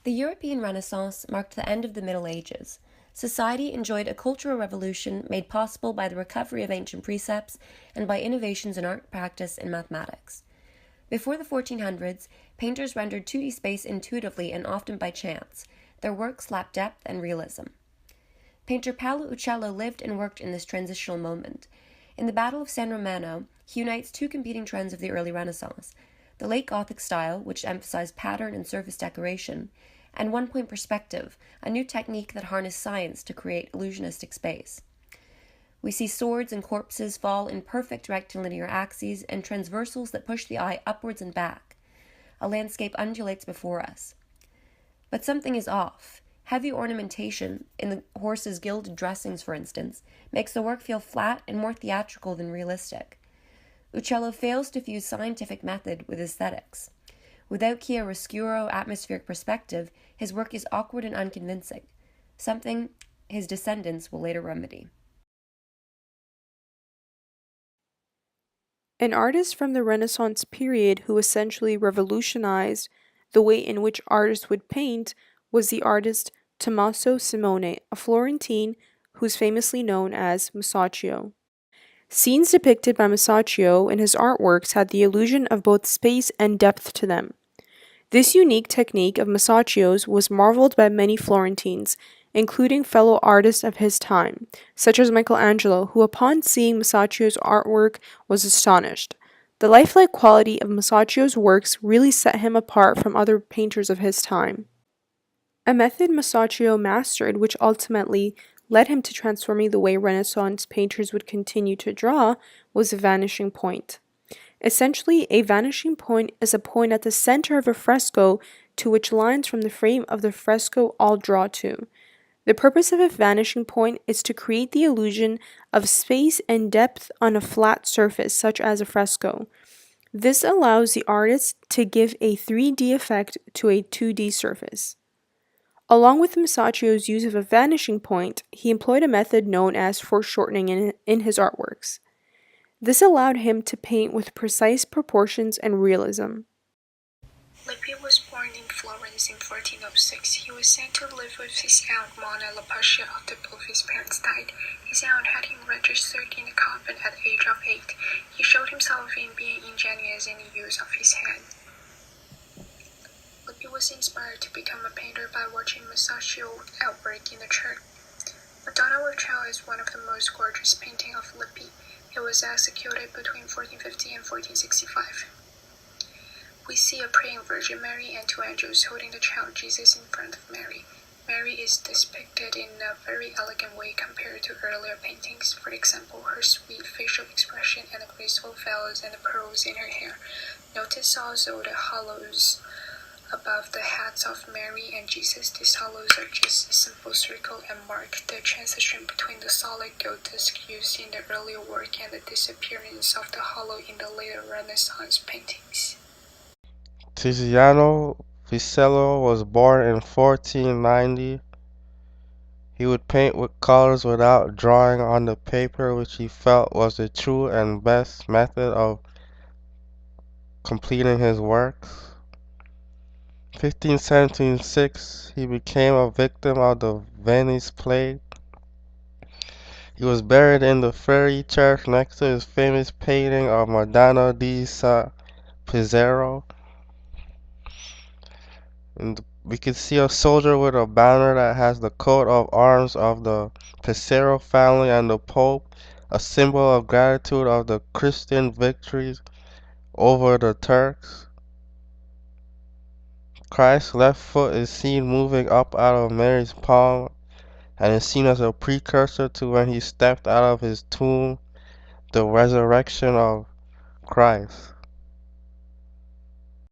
The European Renaissance marked the end of the Middle Ages. Society enjoyed a cultural revolution made possible by the recovery of ancient precepts and by innovations in art practice and mathematics. Before the 1400s, painters rendered 2D space intuitively and often by chance. Their works lacked depth and realism. Painter Paolo Uccello lived and worked in this transitional moment. In the Battle of San Romano, he unites two competing trends of the early Renaissance: the late Gothic style, which emphasized pattern and surface decoration, and one-point perspective, a new technique that harnessed science to create illusionistic space. We see swords and corpses fall in perfect rectilinear axes and transversals that push the eye upwards and back. A landscape undulates before us. But something is off. Heavy ornamentation, in the horses' gilded dressings for instance, makes the work feel flat and more theatrical than realistic. Uccello fails to fuse scientific method with aesthetics. Without chiaroscuro atmospheric perspective, his work is awkward and unconvincing, something his descendants will later remedy. An artist from the Renaissance period who essentially revolutionized the way in which artists would paint was the artist Tommaso Simone, a Florentine who's famously known as Masaccio. Scenes depicted by Masaccio in his artworks had the illusion of both space and depth to them. This unique technique of Masaccio's was marveled by many Florentines, including fellow artists of his time, such as Michelangelo, who upon seeing Masaccio's artwork was astonished. The lifelike quality of Masaccio's works really set him apart from other painters of his time. A method Masaccio mastered, which ultimately led him to transforming the way Renaissance painters would continue to draw, was a vanishing point. Essentially, a vanishing point is a point at the center of a fresco to which lines from the frame of the fresco all draw to. The purpose of a vanishing point is to create the illusion of space and depth on a flat surface, such as a fresco. This allows the artist to give a 3D effect to a 2D surface. Along with Masaccio's use of a vanishing point, he employed a method known as foreshortening in his artworks. This allowed him to paint with precise proportions and realism. Lippi was born in Florence in 1406. He was sent to live with his aunt Mona Lapacia after both his parents died. His aunt had him registered in a convent at the age of 8. He showed himself in being ingenious in the use of his hand. Lippi was inspired to become a painter by watching Masaccio at work in the church. Madonna with Child is one of the most gorgeous paintings of Lippi. It was executed between 1450 and 1465. We see a praying Virgin Mary and two angels holding the child Jesus in front of Mary. Mary is depicted in a very elegant way compared to earlier paintings. For example, her sweet facial expression and the graceful veils and the pearls in her hair. Notice also the hollows above the heads of Mary and Jesus. These hollows are just a simple circle and mark the transition between the solid gold disc used in the earlier work and the disappearance of the hollow in the later Renaissance paintings. Tiziano Ficello was born in 1490. He would paint with colors without drawing on the paper, which he felt was the true and best method of completing his works. 1576, he became a victim of the Venice plague. He was buried in the Freri Church next to his famous painting of Madonna di San Pizzero. And we can see a soldier with a banner that has the coat of arms of the Pizzero family and the Pope, a symbol of gratitude of the Christian victories over the Turks. Christ's left foot is seen moving up out of Mary's palm and is seen as a precursor to when he stepped out of his tomb, the resurrection of Christ.